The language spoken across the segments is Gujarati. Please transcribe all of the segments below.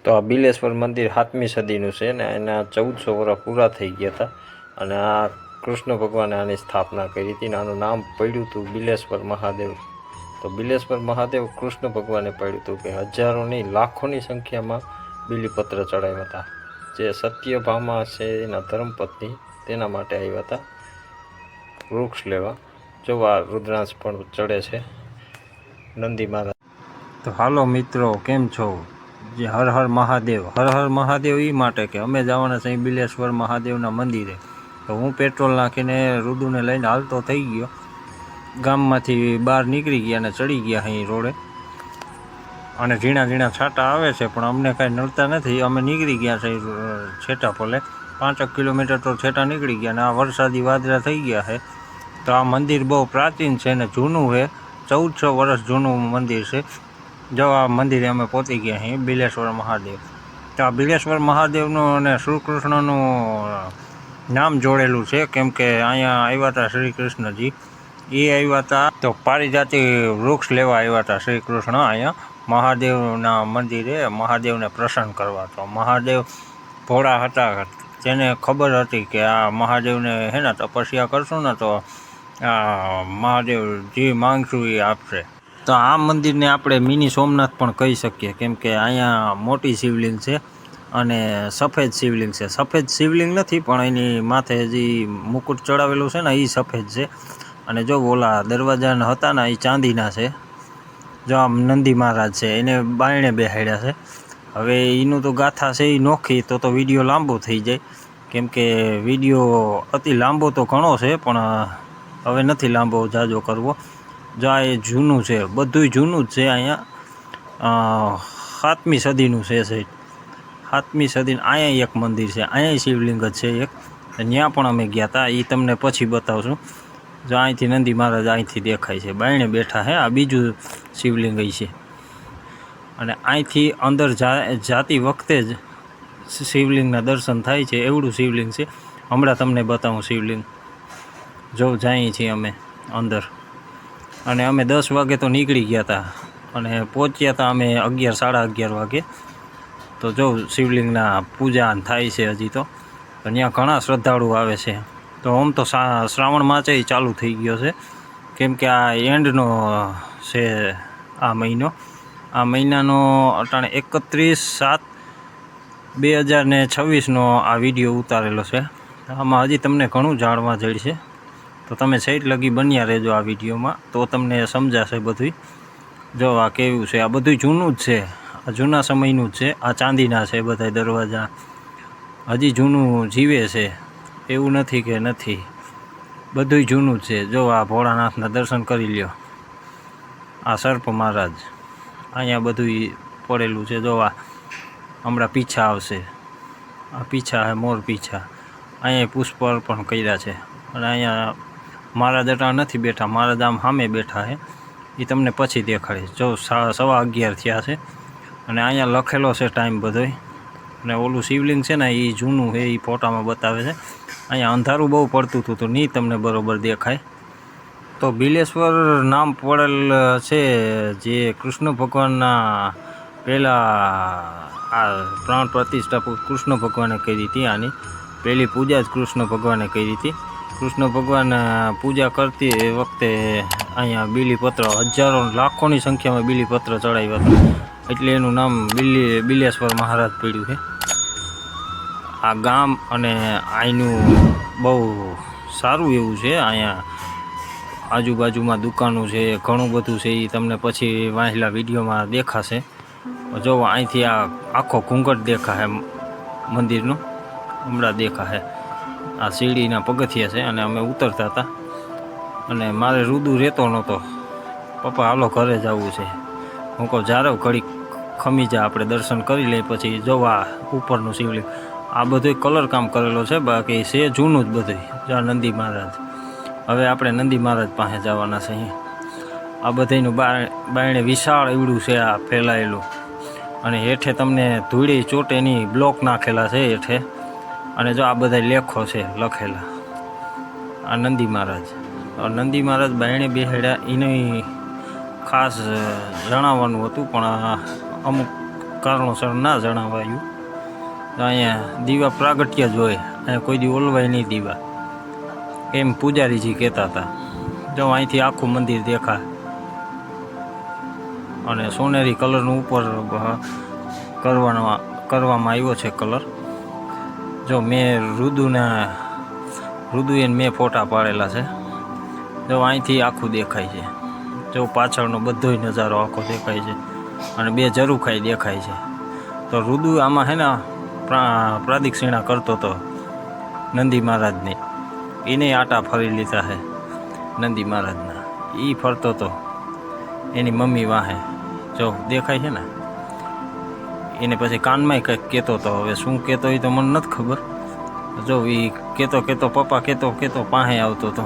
તો આ બિલેશ્વર મંદિર 7મી સદીનું છે ને એના 1400 વર્ષ પૂરા થઈ ગયા હતા અને આ કૃષ્ણ ભગવાને આની સ્થાપના કરી હતી. આનું નામ પડ્યું હતું બિલેશ્વર મહાદેવ. તો બિલેશ્વર મહાદેવ કૃષ્ણ ભગવાને પડ્યું હતું કે હજારો નહીં લાખોની સંખ્યામાં બીલીપત્ર ચડાવ્યા હતા. જે સત્યભામા છે એના ધર્મપત્ની તેના માટે આવ્યા હતા વૃક્ષ લેવા. જો આ રુદ્રાંશ પણ ચડે છે નંદી મહારાજ. તો હાલો મિત્રો, કેમ છો? જે હર હર મહાદેવ. હર હર મહાદેવ એ માટે કે અમે જવાના છીએ બિલેશ્વર મહાદેવના મંદિરે. તો હું પેટ્રોલ નાખીને રુદુને લઈને હાલતો થઈ ગયો. ગામમાંથી બહાર નીકળી ગયા અને ચડી ગયા અહીં રોડે. અને ઝીણા ઝીણા છાંટા આવે છે પણ અમને કાંઈ નડતા નથી. અમે નીકળી ગયા છે છેટા પલે 5 કિલોમીટર તો છેટા નીકળી ગયા. અને આ વરસાદી વાદળા થઈ ગયા છે. તો આ મંદિર બહુ પ્રાચીન છે ને જૂનું છે. 1400 વર્ષ જૂનું મંદિર છે. જો આ મંદિરે અમે પહોંચી ગયા અહીં બિલેશ્વર મહાદેવ. તો આ બિલેશ્વર મહાદેવનું અને શ્રી કૃષ્ણનું નામ જોડેલું છે, કેમ કે અહીંયા આવ્યા હતા શ્રી કૃષ્ણજી. એ આવ્યા હતા તો પારિજાતિ વૃક્ષ લેવા આવ્યા હતા શ્રી કૃષ્ણ અહીંયા મહાદેવના મંદિરે મહાદેવને પ્રસન્ન કરવા. તો મહાદેવ ભોળા હતા, તેને ખબર હતી કે આ મહાદેવને હે ને તપસ્યા કરશું ને તો આ મહાદેવ જે માંગશું એ આપશે. તો આ મંદિરને આપણે મિની સોમનાથ પણ કહી શકીએ, કેમ કે અહીંયા મોટી શિવલિંગ છે અને સફેદ શિવલિંગ છે. સફેદ શિવલિંગ નથી પણ એની માથે જે મુકુટ ચડાવેલું છે ને એ સફેદ છે. અને જો ઓલા દરવાજા હતા ને એ ચાંદીના છે. જો આમ નંદી મહારાજ છે એને બાયણે બેહાડ્યા છે. હવે એનું તો ગાથા છે એ નોખી તો વિડીયો લાંબો થઈ જાય, કેમ કે વિડીયો અતિ લાંબો તો ઘણો છે પણ હવે નથી લાંબો જાજો કરવો. જો આ એ જૂનું છે, બધું જૂનું જ છે. અહીંયા 7મી સદીનું છે. 7મી સદીનું અહીંયા એક મંદિર છે, અહીંયા શિવલિંગ જ છે એક. ત્યાં પણ અમે ગયા હતા, એ તમને પછી બતાવશું. જો અહીંથી નંદી મહારાજ અહીંથી દેખાય છે, બાયણે બેઠા છે. આ બીજું શિવલિંગ છે. અને અહીંથી અંદર જાતી વખતે જ શિવલિંગના દર્શન થાય છે, એવડું શિવલિંગ છે. હમણાં તમને બતાવું શિવલિંગ. જો જઈએ છીએ અમે અંદર. અને અમે 10 વાગે તો નીકળી ગયા હતા અને પહોંચ્યા હતા અમે 11 સાડા 11 વાગે. તો જો શિવલિંગના પૂજા થાય છે હજી તો. ત્યાં ઘણા શ્રદ્ધાળુ આવે છે. તો આમ તો શ્રાવણ માસ એ ચાલુ થઈ ગયો છે, કેમ કે આ એન્ડનો છે આ મહિનો. આ મહિનાનો અટાણે 31/7/2026નો આ વિડીયો ઉતારેલો છે. આમાં હજી તમને ઘણું જાણવા જડશે. તો તમે સાઈડ લગી બન્યા રહેજો આ વિડીયોમાં, તો તમને સમજાશે બધું. જો આ કેવું છે, આ બધું જૂનું જ છે, આ જૂના સમયનું જ છે. આ ચાંદીના છે બધા દરવાજા, હજી જૂનું જીવે છે, એવું નથી કે નથી, બધું જૂનું જ છે. જો આ ભોળાનાથના દર્શન કરી લ્યો. આ સર્પ મહારાજ અહીંયા બધું પડેલું છે. જો આ હમણાં પીછા આવશે, આ પીછા છે મોર પીછા. અહીંયા પુષ્પ અર્પણ કર્યા છે. અને અહીંયા મહારાજ અટા નથી બેઠા, મહારાજ આમ સામે બેઠા છે, એ તમને પછી દેખાડીશ. જો 11:15 થયા છે. અને અહીંયા લખેલો છે ટાઈમ બધોય. અને ઓલું શિવલિંગ છે ને એ જૂનું છે, એ ફોટામાં બતાવે છે. અહીંયા અંધારું બહુ પડતું હતું તો નહીં તમને બરાબર દેખાય. તો બિલેશ્વર નામ પડેલ છે જે કૃષ્ણ ભગવાનના પહેલાં આ પ્રાણ પ્રતિષ્ઠા કૃષ્ણ ભગવાને કરી હતી. આની પહેલી પૂજા જ કૃષ્ણ ભગવાને કરી હતી. કૃષ્ણ ભગવાન પૂજા કરતી વખતે અહીંયા બીલીપત્ર હજારો લાખોની સંખ્યામાં બીલીપત્ર ચડાવ્યા હતા, એટલે એનું નામ બિલેશ્વર મહારાજ પડ્યું છે. આ ગામ અને અહીંનું બહુ સારું એવું છે. અહીંયા આજુબાજુમાં દુકાનો છે, ઘણું બધું છે. એ તમને પછી વાંચેલા વિડીયોમાં દેખાશે. જો અહીંથી આ આખો ઘૂંઘટ દેખાશે મંદિરનો, હમણાં દેખાશે. આ સીડીના પગથિયા છે અને અમે ઉતરતા હતા. અને મારે રુદુ રહેતો નહોતો. પપ્પા હાલો ઘરે જવું છે. હું કહું જારવ ઘડી ખમી જા, આપણે દર્શન કરી લઈએ પછી જોવા ઉપરનું શિવલિંગ. આ બધું કલર કામ કરેલો છે, બાકી છે જૂનું જ બધું. જા નંદી મહારાજ. હવે આપણે નંદી મહારાજ પાસે જવાના છે. આ બધાનું બાયણે વિશાળ એવડું છે આ ફેલાયેલું. અને હેઠે તમને ધૂળી ચોટેની બ્લોક નાખેલા છે હેઠે. અને જો આ બધા લેખો છે લખેલા. આ નંદી મહારાજ. નંદી મહારાજ બાયણે બેહાડ્યા એની ખાસ જણાવવાનું હતું, પણ અમુક કારણોસર ના જણાવાયું. તો અહીંયા દીવા પ્રાગટ્ય જ હોય, અહીંયા કોઈ દી ઓલવાય નહીં દીવા, એમ પૂજારીજી કહેતા હતા. જો અહીંથી આખું મંદિર દેખાય અને સોનેરી કલરનું ઉપર કરવામાં આવ્યો છે કલર. જો મેં રુદુએ મેં ફોટા પાડેલા છે. જો અહીંથી આખું દેખાય છે. જો પાછળનો બધોય નજારો આખો દેખાય છે અને બે ઝરૂખાઈ દેખાય છે. તો રુદુ આમાં હે ને પ્રદક્ષિણા કરતો હતો નંદી મહારાજને, એને આટા ફરી લીધા છે નંદી મહારાજના, એ ફરતો હતો એની મમ્મી વાહે. જો દેખાય છે ને, એને પછી કાનમાં કંઈક કહેતો હતો. હવે શું કહેતો એ તો મને નથી ખબર. જો એ કહેતો પપ્પા કહેતો પાસે આવતો હતો.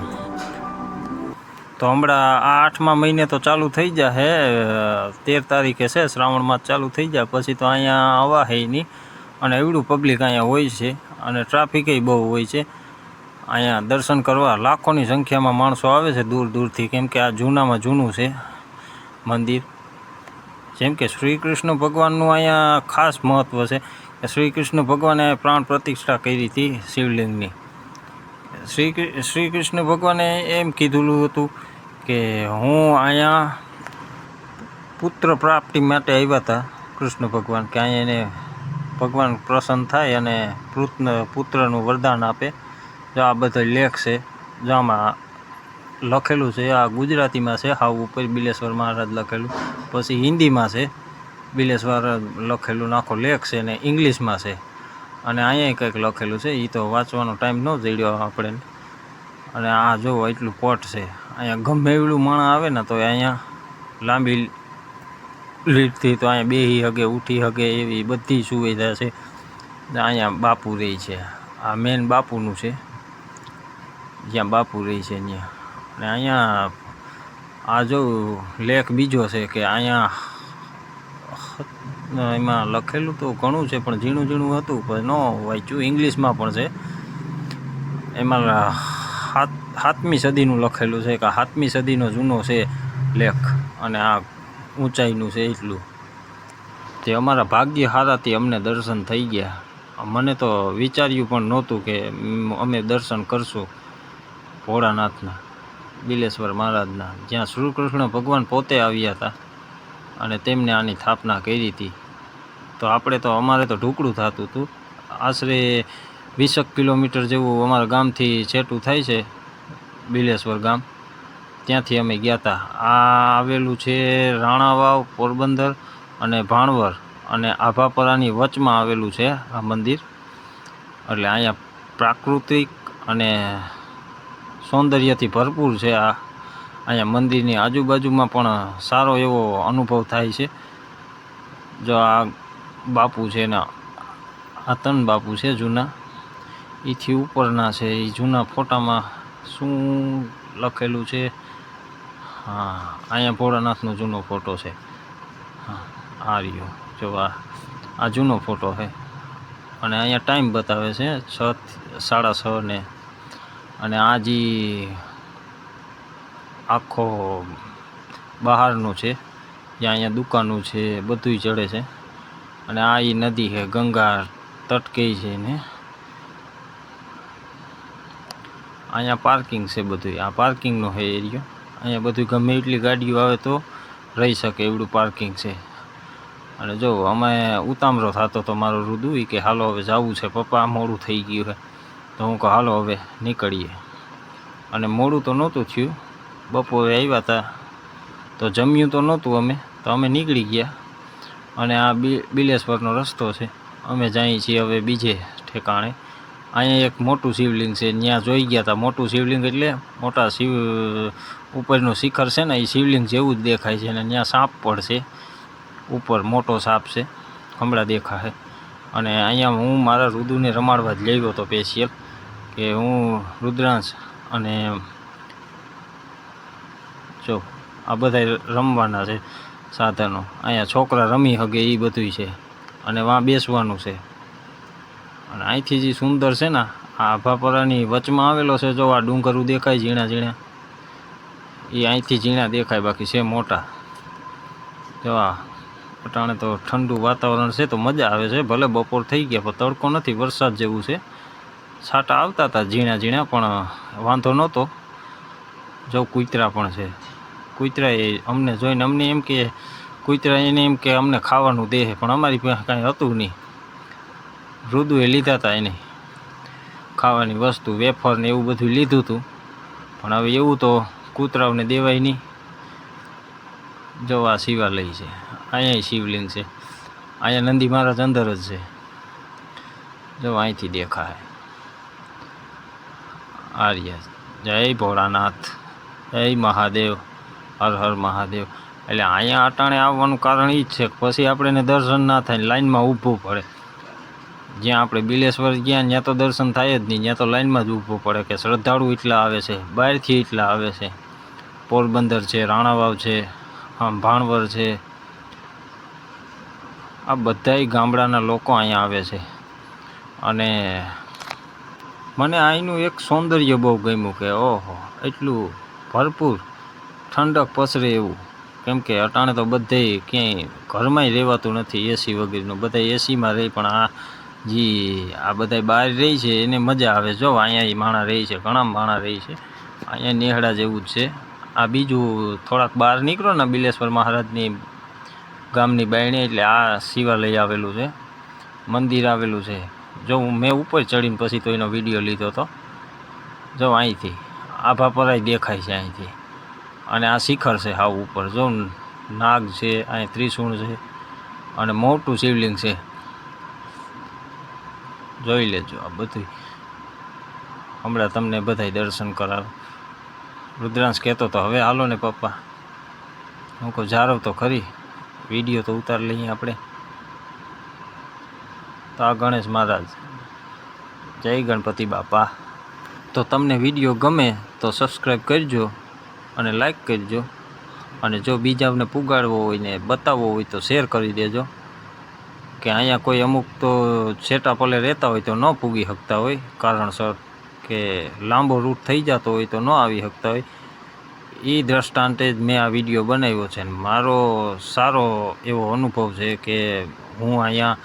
તો હમણાં આ 8મા મહિને તો ચાલુ થઈ જશે, 13 તારીખે છે શ્રાવણ માસ ચાલુ થઈ જાય. પછી તો અહીંયા આવવા હે નહીં, અને એવડું પબ્લિક અહીંયા હોય છે અને ટ્રાફિકેય બહુ હોય છે. અહીંયા દર્શન કરવા લાખોની સંખ્યામાં માણસો આવે છે દૂર દૂરથી, કેમ કે આ જૂનામાં જૂનું છે મંદિર. જેમ કે શ્રી કૃષ્ણ ભગવાનનું અહીંયા ખાસ મહત્ત્વ છે કે શ્રી કૃષ્ણ ભગવાને પ્રાણ પ્રતિષ્ઠા કરી હતી શિવલિંગની. શ્રી કૃષ્ણ ભગવાને એમ કીધેલું હતું કે હું અહીંયા પુત્ર પ્રાપ્તિ માટે આવ્યા હતા કૃષ્ણ ભગવાન, કે અહીંયા એને ભગવાન પ્રસન્ન થાય અને પુત્રનું વરદાન આપે. જો આ બધો લેખ છે, જો આમાં લખેલું છે. આ ગુજરાતીમાં છે, હાવ ઉપર બિલેશ્વર મહારાજ લખેલું, પછી હિન્દીમાં છે બિલેશ્વર લખેલું આખો લેખ છે, ને ઇંગ્લિશમાં છે, અને અહીંયા કંઈક લખેલું છે. એ તો વાંચવાનો ટાઈમ ન જડ્યો આપણે. અને આ જો એટલું પોટ છે. અહીંયા ગમે એવડું માણસ આવે ને તો અહીંયા લાંબી લીટથી તો અહીંયા બેહી હગે, ઉઠી હગે, એવી બધી સુવિધા છે. અહીંયા બાપુ રહી છે, આ મેન બાપુનું છે, જ્યાં બાપુ રહી છે ત્યાં. અને અહીંયા આ જો લેખ બીજો છે કે અહીંયા એમાં લખેલું તો ઘણું છે, પણ ઝીણું ઝીણું હતું, પણ ન વાંચ્યું. ઇંગ્લિશમાં પણ છે. એમાં 7મી સદીનું લખેલું છે કે 7મી સદીનો જૂનો છે લેખ, અને આ ઊંચાઈનું છે એટલું. તે અમારા ભાગ્ય હારાથી અમને દર્શન થઈ ગયા. મને તો વિચાર્યું પણ નહોતું કે અમે દર્શન કરશું ભોળાનાથના, બિલેશ્વર મહારાજના, જ્યાં શ્રી કૃષ્ણ ભગવાન પોતે આવ્યા હતા અને તેમને આની સ્થાપના કરી હતી. તો અમારે તો ઢુકડું થતું હતું. આશરે 20 કિલોમીટર જેવું અમારા ગામથી છેટું થાય છે બિલેશ્વર ગામ, ત્યાંથી અમે ગયા હતા. આ આવેલું છે રાણાવાવ, પોરબંદર અને ભાણવર અને આભાપરાની વચમાં આવેલું છે આ મંદિર. એટલે અહીંયા પ્રાકૃતિક અને સૌંદર્યથી ભરપૂર છે. અહીંયા મંદિરની આજુબાજુમાં પણ સારો એવો અનુભવ થાય છે. જો આ બાપુ છે ને, આ 3 બાપુ છે જૂના, એથી ઉપરના છે. એ જૂના ફોટામાં શું લખેલું છે? હા, અહીંયા ભોળાનાથનો જૂનો ફોટો છે. હા, આ રહ્યો. જો આ જૂનો ફોટો છે, અને અહીંયા ટાઈમ બતાવે છે 6, 6:30 ને. અને આ જે આખો બહારનું છે, જ્યાં અહીંયા દુકાનો છે, બધુંય ચડે છે. અને આ એ નદી છે, ગંગા તટકે છે ને. અહીંયા પાર્કિંગ છે બધું, આ પાર્કિંગનો છે એરિયો. અહીંયા બધું ગમે એટલી ગાડીઓ આવે તો રહી શકે એવડું પાર્કિંગ છે. અને જો અમે ઉતામળો થતો તો મારો રુદુ, કે હાલો હવે જવું છે પપ્પા, મોડું થઈ ગયું છે. તો હું કહું હાલો હવે નીકળીએ. અને મોડું તો નહોતું થયું, બપોરે આવ્યા હતા તો જમ્યું તો નહોતું તો અમે નીકળી ગયા. અને આ બિલેશ્વરનો રસ્તો છે, અમે જઈએ છીએ હવે બીજે ઠેકાણે. અહીંયા એક મોટું શિવલિંગ છે, ત્યાં જોઈ ગયા હતા. મોટું શિવલિંગ એટલે મોટા ઉપરનું શિખર છે ને, એ શિવલિંગ જેવું જ દેખાય છે. અને ત્યાં સાપ પણ છે, ઉપર મોટો સાપ છે, હમણાં દેખાશે. અને અહીંયા હું મારા રુદુને રમાડવા જ લાવ્યો હતો સ્પેશિયલ, કે હું રુદ્રાંશ અને જો આ બધા રમવાના છે સાધનો. અહીંયા છોકરા રમી શકે એ બધું છે, અને વાં બેસવાનું છે. અને અહીંથી જે સુંદર છે ને, આ આભાપરાની વચમાં આવેલો છે. જો આ ડુંગરું દેખાય ઝીણા ઝીણા, એ અહીંથી ઝીણા દેખાય, બાકી છે મોટા. જો અટાણે તો ઠંડુ વાતાવરણ છે તો મજા આવે છે. ભલે બપોર થઈ ગયા પણ તડકો નથી, વરસાદ જેવું છે. છાંટા આવતા હતા ઝીણા ઝીણા, પણ વાંધો નહોતો. જો કૂતરા પણ છે. કૂતરાએ અમને જોઈને અમને એમ કે કૂતરા એને એમ કે અમને ખાવાનું દે, પણ અમારી પાસે કાંઈ હતું નહીં. રુદુએ લીધા હતા એને ખાવાની વસ્તુ, વેફર ને એવું બધું લીધું હતું, પણ હવે એવું તો કૂતરાઓને દેવાય નહીં. જો આ શિવાલય છે, અહીંયા શિવલિંગ છે, અહીંયા નંદી મહારાજ અંદર જ છે. જો અહીંથી દેખાય આર્ય. જય ભોળાનાથ, જય મહાદેવ, હર હર મહાદેવ. એટલે અહીંયા અટાણે આવવાનું કારણ એ જ છે કે પછી આપણે દર્શન ના થાય, લાઈનમાં ઊભવું પડે. જ્યાં આપણે બિલેશ્વર ગયા ત્યાં તો દર્શન થાય જ નહીં, ત્યાં તો લાઈનમાં જ ઊભવું પડે. કે શ્રદ્ધાળુ એટલા આવે છે, બહારથી એટલા આવે છે. પોરબંદર છે, રાણાવાવ છે, ભાણવર છે, આ બધાય ગામડાના લોકો અહીંયા આવે છે. અને મને અહીંનું એક સૌંદર્ય બહુ ગમ્યું કે ઓહો, એટલું ભરપૂર ઠંડક પસરે એવું. કેમ કે અટાણે તો બધે ક્યાંય ઘરમાંય રહેવાતું નથી એસી વગેરેનું, બધા એસીમાં રહે. પણ આ બધા બહાર રહી છે એને મજા આવે. જો અહીંયા માણા રહી છે, ઘણા માણા રહી છે. અહીંયા નેહડા જેવું જ છે. આ બીજું થોડાક બહાર નીકળો ને બિલેશ્વર મહારાજની ગામની બાયણે, એટલે આ શિવાલય આવેલું છે, મંદિર આવેલું છે. જો મેં ઉપર ચડીને પછી તો એનો વિડીયો લીધો હતો. જો અહીંથી આભા પરાય દેખાય છે અહીંથી. અને આ શિખર છે હાવ ઉપર. જો નાગ છે, અહીં ત્રિશૂળ છે, અને મોટું શિવલિંગ છે. જોઈ લેજો આ બધું. હમણાં તમને બધાય દર્શન કરાવે. રુદ્રાંશ કહેતો તો હવે હાલો ને પપ્પા. હું કહું જારવ તો ખરી, વિડીયો તો ઉતાર લઈએ આપણે. તો આ ગણેશ મહારાજ, જય ગણપતિ બાપા. તો તમને વિડીયો ગમે તો સબસ્ક્રાઈબ કરજો અને લાઈક કરજો. અને જો બીજાને પુગાડવો હોય ને બતાવવો હોય તો શેર કરી દેજો. કે અહીંયા કોઈ અમુક તો છેટા પલે રહેતા હોય તો ન પૂગી શકતા હોય કારણસર, કે લાંબો રૂટ થઈ જતો હોય તો ન આવી શકતા હોય. એ દ્રષ્ટાંતે જ મેં આ વિડીયો બનાવ્યો છે. મારો સારો એવો અનુભવ છે કે હું અહીંયા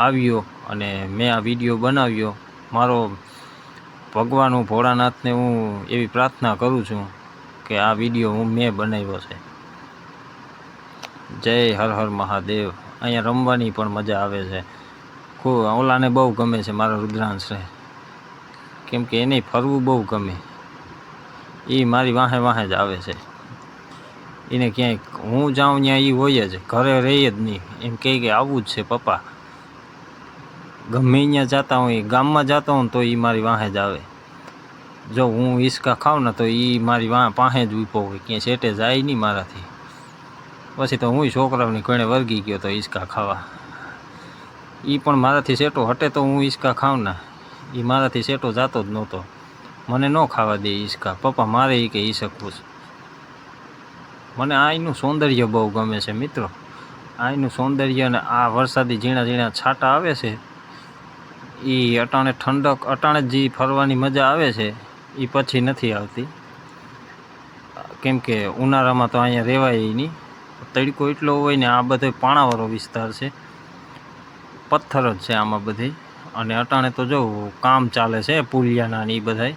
આવ્યો અને મેં આ વિડીયો બનાવ્યો. મારો ભગવાન ભોળાનાથને હું એવી પ્રાર્થના કરું છું કે આ વિડીયો મેં બનાવ્યો છે. જય હર હર મહાદેવ. અહીંયા રમવાની પણ મજા આવે છે. ઓલાને બહુ ગમે છે મારા રુદ્રાંશને, કેમ કે એને ફરવું બહુ ગમે. એ મારી વાહે વાહે જ આવે છે. એને ક્યાંય હું જાઉં ત્યાં એ હોય જ, ઘરે રહે જ નહીં. એમ કહે કે આવવું જ છે પપ્પા. ગમે અહીંયા જતા હોય, ગામમાં જતા હોય તો એ મારી વાહે જ આવે. જો હું હિંચકા ખાઉં ને તો એ મારી પાસે જ ઊભો હોય, ક્યાંય સેટે જાય નહીં મારાથી. પછી તો હું છોકરાઓની કોણે વર્ગી ગયો તો હિંચકા ખાવા. એ પણ મારાથી સેટો હટે તો હું હિંચકા ખાઉં ને, એ મારાથી સેટો જતો જ નહોતો. મને ન ખાવા દે હિંચકા. પપ્પા મારે એ કે હિંચકવું છે. મને અહીંનું સૌંદર્ય બહુ ગમે છે મિત્રો. અહીંનું સૌંદર્ય અને આ વરસાદી ઝીણા ઝીણા છાંટા આવે છે, એ અટાણે ઠંડક, અટાણે જે ફરવાની મજા આવે છે એ પછી નથી આવતી. કેમ કે ઉનાળામાં તો અહીંયા રહેવાય નહીં, તડકો એટલો હોય ને. આ બધો પાણાવાળો વિસ્તાર છે, પથ્થર જ છે આમાં બધે. અને અટાણે તો જો કામ ચાલે છે પુલિયાના ને એ બધાય.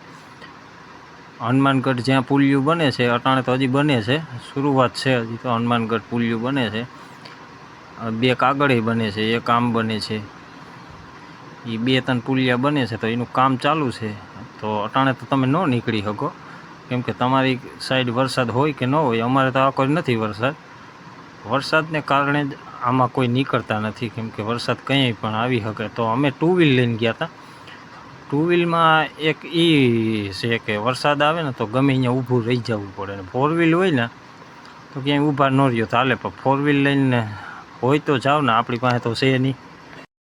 હનુમાનગઢ જ્યાં પુલિયું બને છે અટાણે તો હજી બને છે, શરૂઆત છે હજી તો. હનુમાનગઢ પુલિયું બને છે, બે કાગળે બને છે, એક આમ બને છે. એ 2-3 પુલિયા બને છે તો એનું કામ ચાલુ છે. તો અટાણે તો તમે ન નીકળી શકો, કેમ કે તમારી સાઈડ વરસાદ હોય કે ન હોય. અમારે તો આ કોઈ નથી વરસાદ. વરસાદને કારણે જ આમાં કોઈ નીકળતા નથી, કેમ કે વરસાદ કંઈ પણ આવી શકે. તો અમે 2 વ્હીલ લઈને ગયા હતા. 2 વ્હીલમાં એક એ છે કે વરસાદ આવે ને તો ગમે અહીંયા ઊભું રહી જવું પડે. ને 4 વ્હીલ હોય ને તો ક્યાંય ઊભા ન રહ્યો તો હાલે, પણ 4 વ્હીલ લઈને હોય તો જાઓ ને. આપણી પાસે તો છે નહીં.